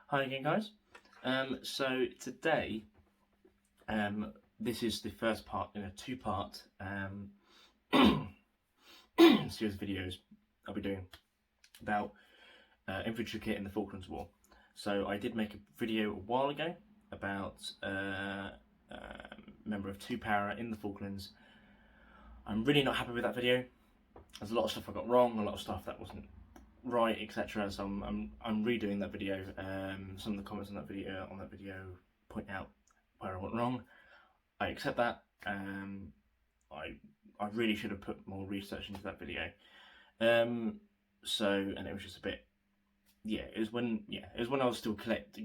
Hi again, guys. So today, this is the first part in a two-part series of videos I'll be doing about infantry kit in the Falklands War. So I did make a video a while ago about a member of 2 para in the Falklands. I'm really not happy with that video. There's a lot of stuff I got wrong, a lot of stuff that wasn't right, etc. So I'm redoing that video. Some of the comments on that video point out where I went wrong. I accept that. I really should have put more research into that video. And it was just a bit. It was when I was still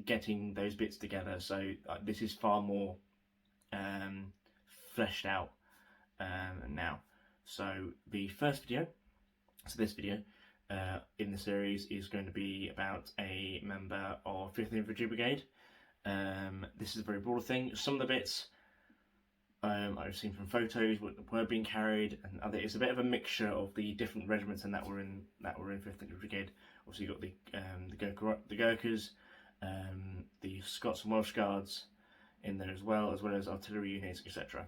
getting those bits together. So this is far more fleshed out now. So the first video, this video in the series is going to be about a member of 5th Infantry Brigade. This is a very broad thing. Some of the bits I've seen from photos were being carried, and it's a bit of a mixture of the different regiments and that were in 5th Infantry Brigade. Obviously, you've got the Gurkhas, the Scots and Welsh Guards in there as well as artillery units, etc.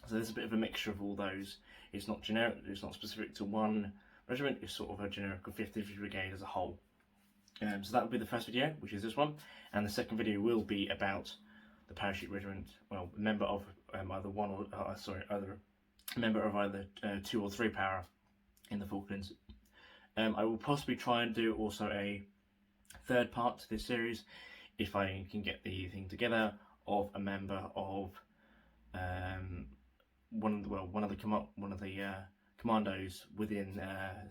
So there's a bit of a mixture of all those. It's not generic. It's not specific to one regiment. Is sort of a generic of 5th Infantry Brigade as a whole. So that will be the first video, which is this one, and the second video will be about the parachute regiment. Well, a member of either 2 or 3 para in the Falklands. I will possibly try and do also a third part to this series if I can get the thing together of a member of one of the commandos within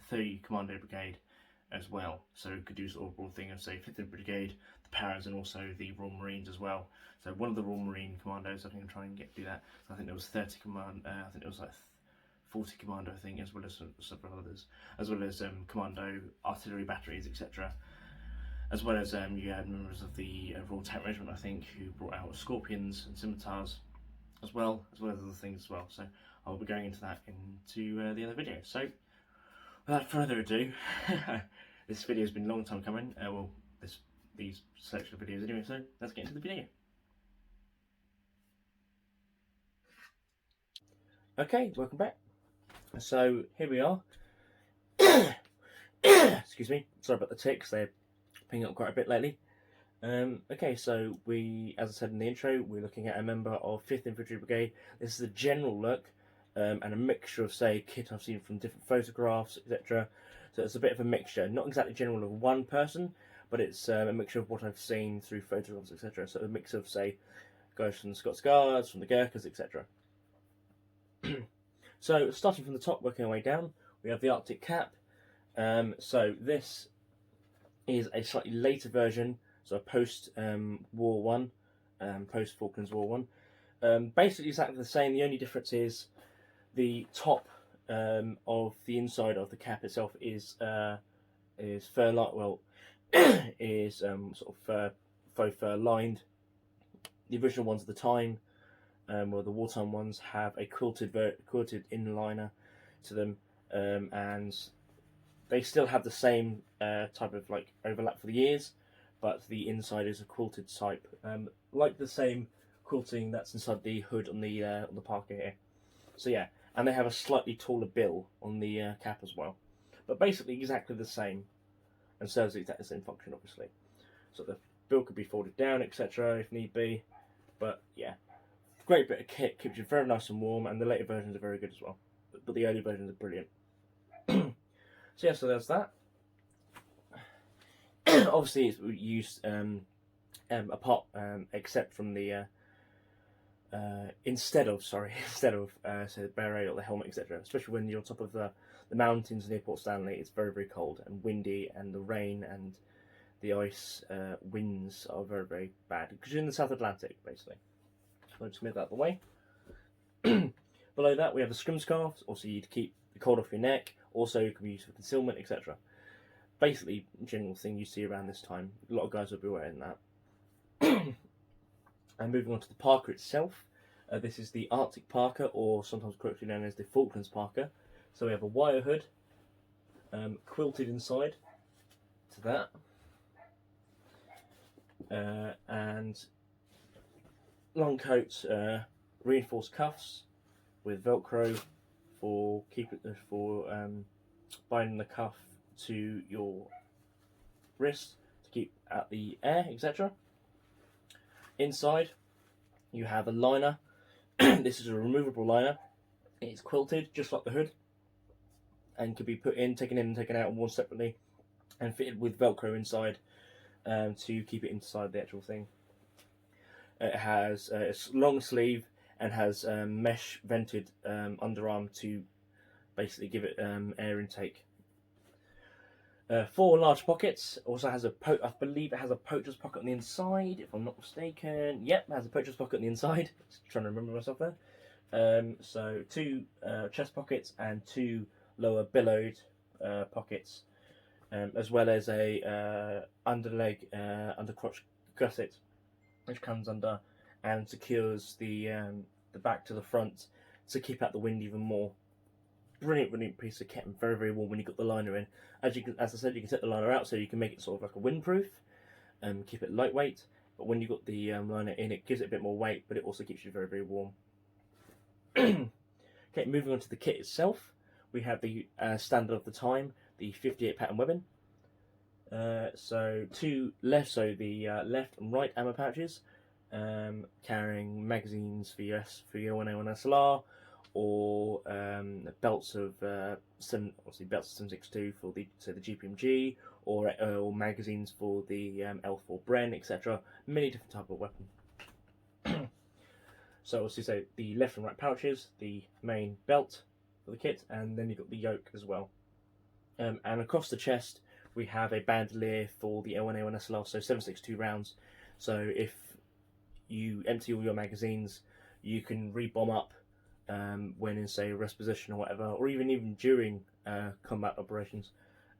3 Commando Brigade as well. So we could do sort of a broad thing of, say, 5th Brigade, the Paras, and also the Royal Marines as well. So one of the Royal Marine commandos, I think I'm trying to do that. So I think there was 30 command. I think it was like 40 commando, I think, as well as several others, as well as commando artillery batteries, etc. As well as you had members of the Royal Tank Regiment, I think, who brought out scorpions and scimitars as well as other things as well. So I'll be going into that into the other video. So without further ado, this video has been a long time coming. These selection of videos anyway. So let's get into the video. Okay, welcome back. So here we are. Excuse me. Sorry about the ticks. They're picking up quite a bit lately. Okay, so as I said in the intro, we're looking at a member of 5th Infantry Brigade. This is a general look and a mixture of, say, kit I've seen from different photographs, etc. So it's a bit of a mixture, not exactly general of one person, but it's a mixture of what I've seen through photographs, etc. So a mix of, say, guys from the Scots Guards, from the Gurkhas, etc. So starting from the top, working our way down, we have the Arctic Cap. So this is a slightly later version, so post-War One, post-Falklands War One. Basically exactly the same. The only difference is the top of the inside of the cap itself is fur is sort of faux fur lined. The original ones at the time, the wartime ones, have a quilted inliner to them, and they still have the same type of overlap for the ears, but the inside is a quilted type, like the same quilting that's inside the hood on the parka here. So yeah, and they have a slightly taller bill on the cap as well, but basically exactly the same, and serves exactly the same function, obviously. So the bill could be folded down, etc., if need be. But yeah, great bit of kit, keeps you very nice and warm, and the later versions are very good as well. But the early versions are brilliant. So yeah, so there's that. Obviously, it's used except from the instead of say the beret or the helmet, etc. Especially when you're on top of the mountains near Port Stanley, it's very, very cold and windy, and the rain and the ice winds are very, very bad because you're in the South Atlantic, basically. So I'll just move that out of the way. Below that, we have the scrim scarves, also to keep the cold off your neck. Also, it can be used for concealment, etc. Basically, general thing you see around this time. A lot of guys will be wearing that. And moving on to the parka itself, this is the Arctic parka, or sometimes correctly known as the Falklands parka. So we have a wire hood, quilted inside to that, and long coat, reinforced cuffs with Velcro for binding the cuff to your wrist to keep out the air, etc. Inside, you have a liner. This is a removable liner. It's quilted just like the hood, and can be put in, taken and taken out, and worn separately, and fitted with Velcro inside to keep it inside the actual thing. It has a long sleeve and has mesh vented underarm to basically give it air intake. 4 large pockets. Also has I believe it has a poacher's pocket on the inside, if I'm not mistaken. Yep, it has a poacher's pocket on the inside. Just trying to remember myself there. So 2 chest pockets and 2 lower billowed pockets, as well as a underleg, undercrotch gusset, which comes under and secures the back to the front to keep out the wind even more. Brilliant piece of kit, and very warm when you got the liner in. As I said, you can set the liner out so you can make it sort of like a windproof, and keep it lightweight. But when you got the liner in, it gives it a bit more weight, but it also keeps you very warm. Okay, moving on to the kit itself, we have the standard of the time, the 58 pattern webbing. So the left and right ammo pouches, carrying magazines for your 1A1 SLR, or belts of obviously belts of 7.62 for the GPMG, or magazines for the L4 Bren, etc. Many different type of weapon. So obviously, so the left and right pouches, the main belt for the kit, and then you've got the yoke as well. And across the chest, we have a bandolier for the L1A1 SLR, so 7.62 rounds. So if you empty all your magazines, you can re-bomb up when in, say, rest position or whatever, or even during combat operations.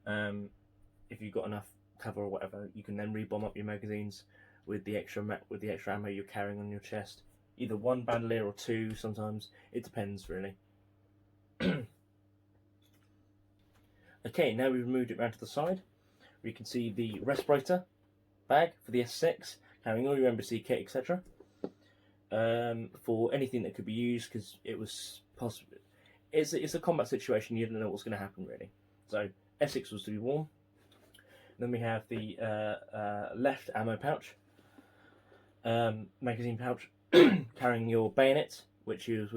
If you've got enough cover or whatever, you can then re-bomb up your magazines with the extra ammo you're carrying on your chest. Either 1 bandolier or 2 sometimes. It depends, really. Okay, now we've moved it round to the side. We can see the respirator bag for the S6, carrying all your embassy kit, etc. For anything that could be used, because it was possible. It's a combat situation, you don't know what's going to happen, really. So S6 was to be warm. Then we have the left ammo pouch, magazine pouch, carrying your bayonet, which the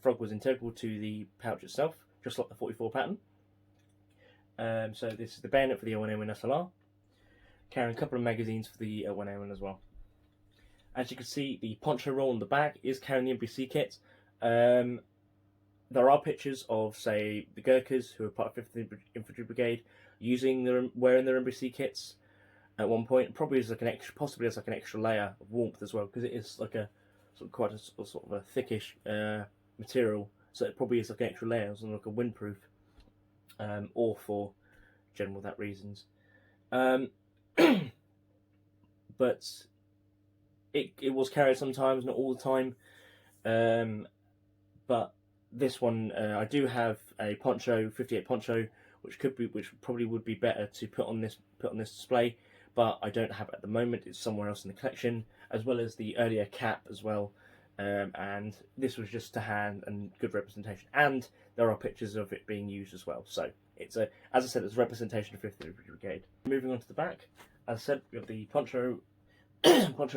frog was integral to the pouch itself, just like the 44 pattern. So this is the bayonet for the L1A1 SLR, carrying a couple of magazines for the L1A1 as well. As you can see, the poncho roll on the back is carrying the NBC kit. There are pictures of, say, the Gurkhas, who are part of 5th Infantry Brigade, wearing their NBC kits at one point. Probably as like possibly as like an extra layer of warmth as well, because it is like a quite a sort of a thickish material. So it probably is like an extra layer, as like a windproof, or for general that reasons. But it was carried sometimes, not all the time. But this one, I do have a poncho, 58 poncho, which probably would be better to put on this display, but I don't have it at the moment. It's somewhere else in the collection, as well as the earlier cap as well. And this was just to hand and good representation, and there are pictures of it being used as well. So it's as I said, it's a representation of 5th Infantry Brigade. Moving on to the back, as I said, we have the poncho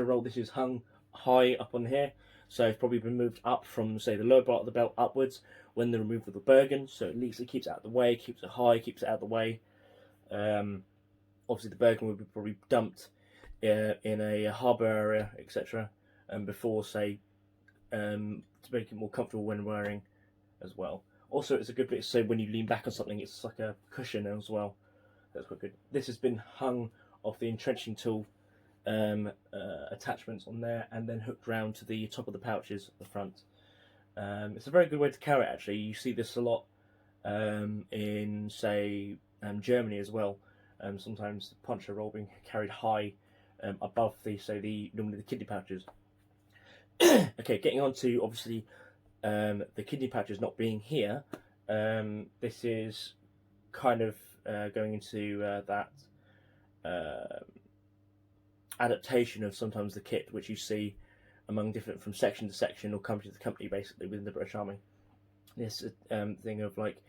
roll. This is hung high up on here, so it's probably been moved up from, say, the lower part of the belt upwards when they removed the Bergen, so at least it keeps it out of the way, keeps it high, keeps it out of the way. Obviously the Bergen would be probably dumped in a harbour area, etc. Before, say, to make it more comfortable when wearing as well. Also, it's a good bit, so when you lean back on something, it's like a cushion as well. That's quite good. This has been hung off the entrenching tool attachments on there, and then hooked round to the top of the pouches at the front. It's a very good way to carry it, actually. You see this a lot in, say, Germany as well. Sometimes the poncho roll being carried high above normally the kidney pouches. Okay, getting on to, obviously, the kidney pouches not being here. This is kind of going into that adaptation of sometimes the kit which you see among different, from section to section or company to company, basically within the British Army. This thing of like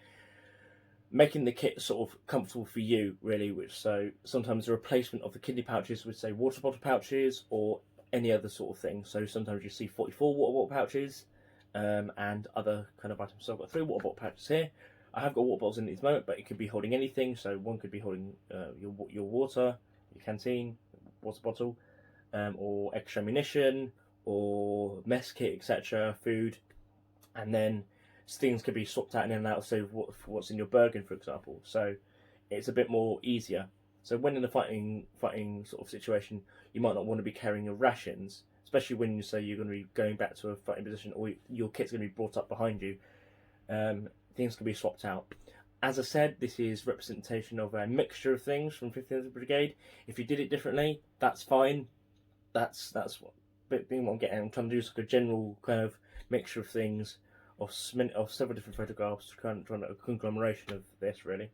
making the kit sort of comfortable for you, really. Which, so sometimes the replacement of the kidney pouches with, say, water bottle pouches or any other sort of thing. So sometimes you see 44 water bottle pouches and other kind of items. So I've got 3 water bottle pouches here. I have got water bottles in at the moment, but it could be holding anything. So one could be holding your water, your canteen, water bottle, or extra ammunition, or mess kit, etc., food, and then things could be swapped out in and out. So what's in your Bergen, for example. So it's a bit more easier. So when in a fighting sort of situation, you might not want to be carrying your rations, especially when you say you're going to be going back to a fighting position, or your kit's going to be brought up behind you. Things can be swapped out. As I said, this is representation of a mixture of things from 15th Infantry Brigade. If you did it differently, that's fine. That's what I'm getting. I'm trying to do like a general kind of mixture of things, of several different photographs, kind of a conglomeration of this, really.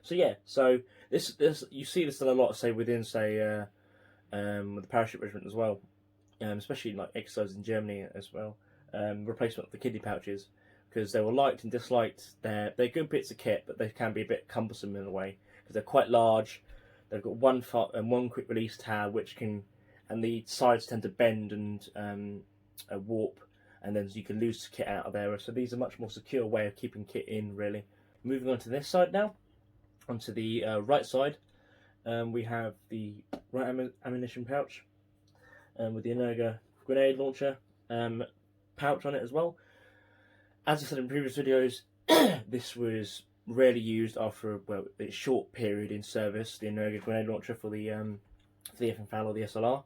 So yeah, so this you see this done a lot, say within, say with the parachute regiment as well, especially like exercises in Germany as well. Replacement of the kidney pouches, because they were liked and disliked. They're good bits of kit, but they can be a bit cumbersome in a way because they're quite large. They've got one quick release tab, which can, and the sides tend to bend and warp, and then you can lose kit out of there. So these are a much more secure way of keeping kit in, really. Moving on to this side now, onto the right side, we have the right ammunition pouch with the Energa grenade launcher pouch on it as well. As I said in previous videos, this was rarely used after a short period in service. The Energa grenade launcher for the FFL or the SLR,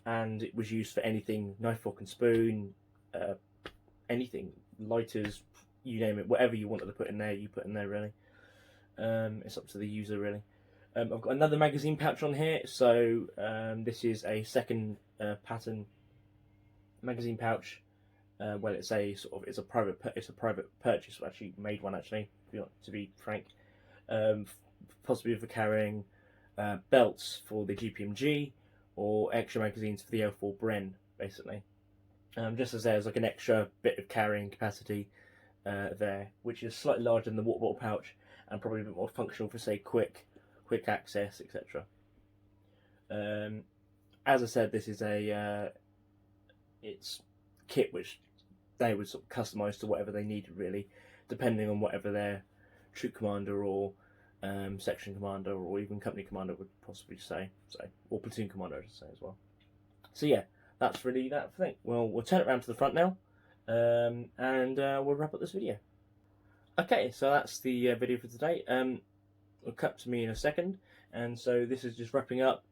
and it was used for anything: knife, fork, and spoon, anything, lighters, you name it, whatever you wanted to put in there, you put in there, really. It's up to the user, really. I've got another magazine pouch on here. So this is a second pattern magazine pouch. Well, it's a private purchase. I actually made one, actually, to be frank. Possibly for carrying belts for the GPMG or extra magazines for the L4 Bren, basically. Just as there's like an extra bit of carrying capacity there, which is slightly larger than the water bottle pouch and probably a bit more functional for, say, quick access, etc. As I said, this is it's kit which they would sort of customise to whatever they needed, really, depending on whatever their troop commander or section commander or even company commander would possibly say, or platoon commander, I should say, as well. So yeah, that's really that thing. Well, we'll turn it around to the front now, and we'll wrap up this video. Okay, so that's the video for today. It'll cut to me in a second, and so this is just wrapping up.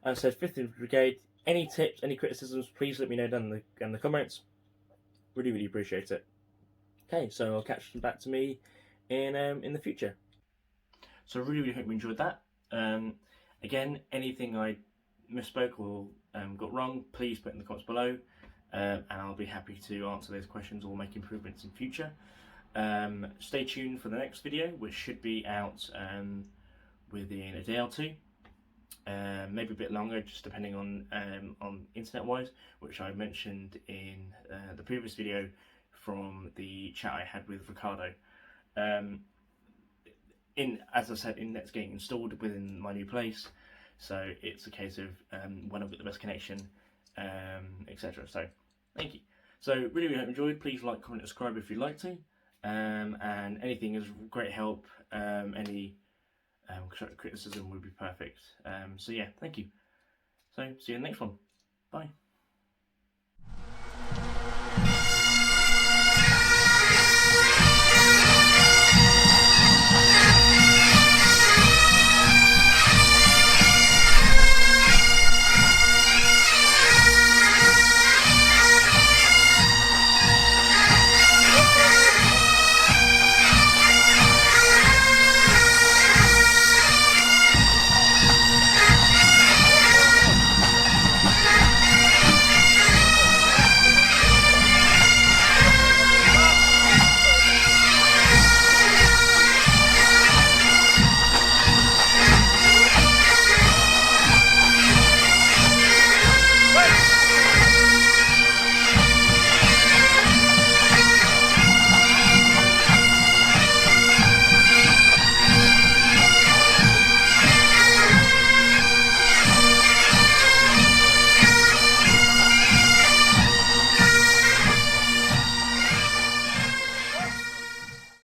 As I said, 15th Brigade. Any tips, any criticisms, please let me know down in the comments. Really, really appreciate it. Okay, so I'll catch you back to me in the future. So I really, really hope you enjoyed that. Again, anything I misspoke or got wrong, please put in the comments below, and I'll be happy to answer those questions or make improvements in future. Stay tuned for the next video, which should be out within a day or two. Maybe a bit longer, just depending on internet-wise, which I mentioned in the previous video from the chat I had with Ricardo. As I said, internet's getting installed within my new place, so it's a case of when I've got the best connection, etc. So, thank you. So, really, really hope you enjoyed. Please like, comment, subscribe if you'd like to, and anything is great help. Any criticism would be perfect. So yeah, thank you. So see you in the next one. Bye.